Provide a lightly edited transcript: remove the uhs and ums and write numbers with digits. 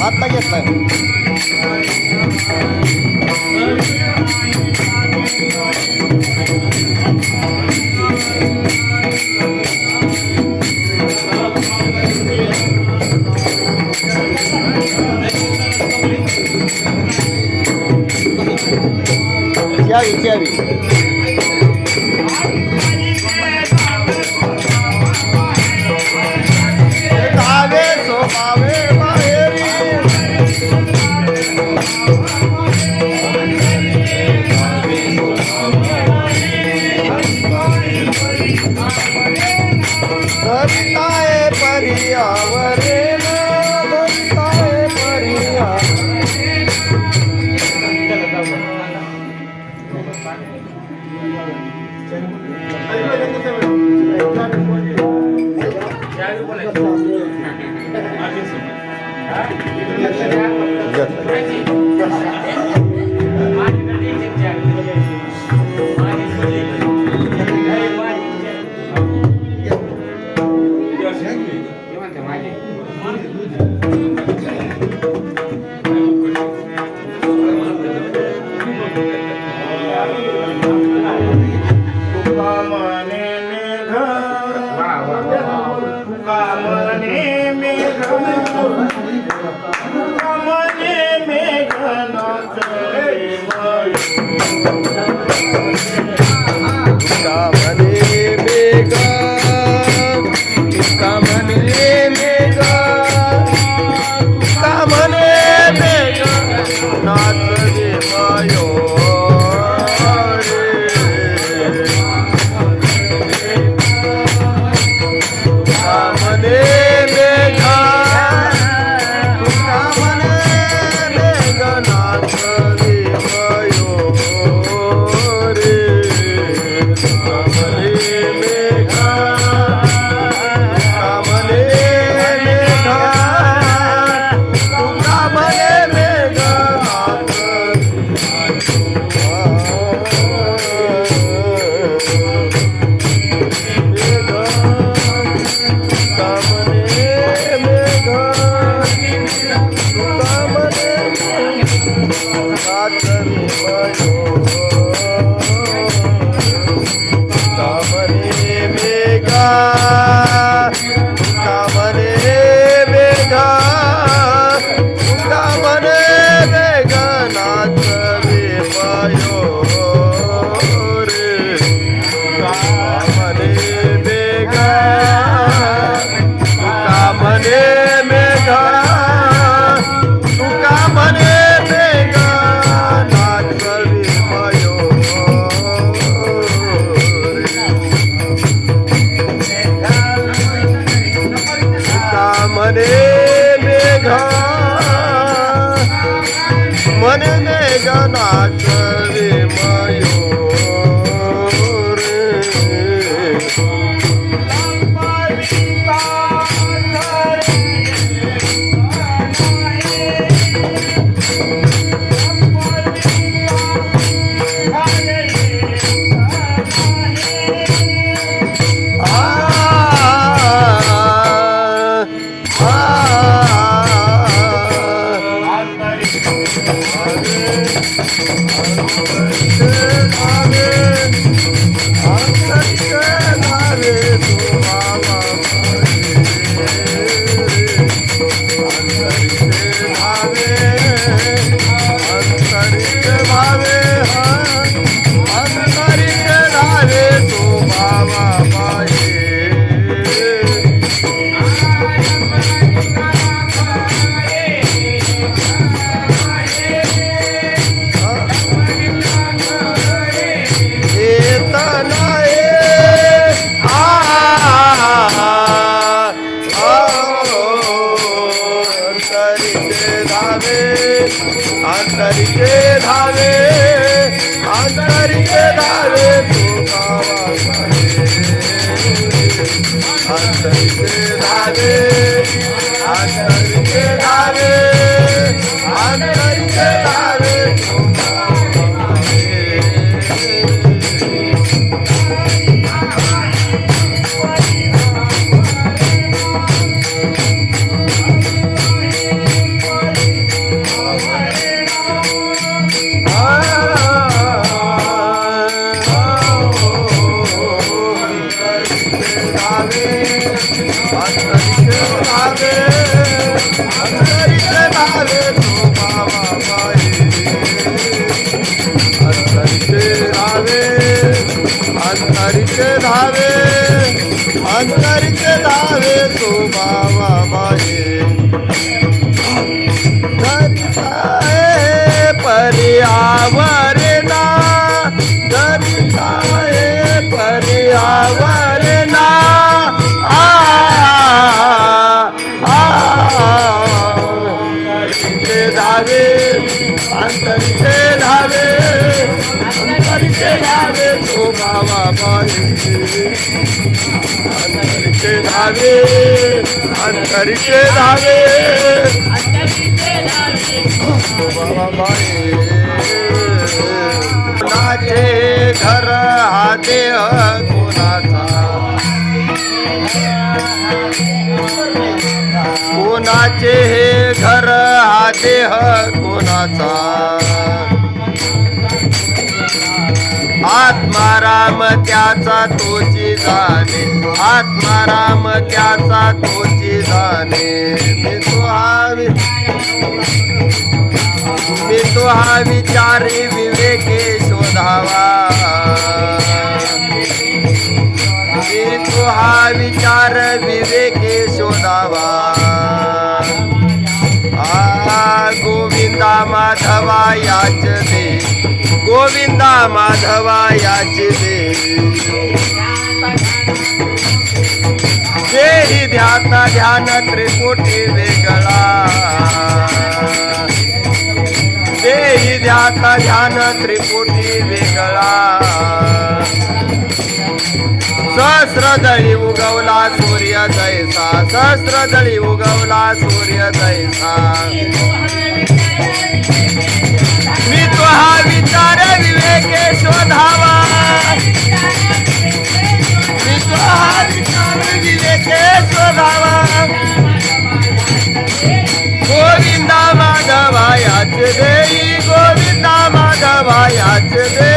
आता घेतलाय चावी धावे सोपावे बाहेरी धरिताय परियावरे धरिताय परिया धावे धावे अंतरीचे धावे अंतरीचे धावे शोभावा बाई अंतरीचे धावे अंतरीचे धावे शोभावा बाई कोणाचे घर हा देह कोणाचा कोणाचे हे घर हा देह कोणाचा आत्माराम त्याचा तोची जाणे आत्माराम त्याचा तोची जाणे मी तो हा विचारी विवेके शोधावा मी तो हा विचार विवेके शोधावा गोविंदा माधवा याच दे गोविंदा माधवा याच दे देही ध्याता ध्यान त्रिपुटी वेगळा देही ध्याता ध्यान त्रिपुटी वेगळा सहस्रदळी उगवला सूर्य जैसा सहस्रदळी उगवला सूर्य जैसा मी तो हा विचार विवेके शोधावा मी तो हा विचार विवेके शोधावा गोविंदा माधवा याच देई गोविंदा माधवा याच दे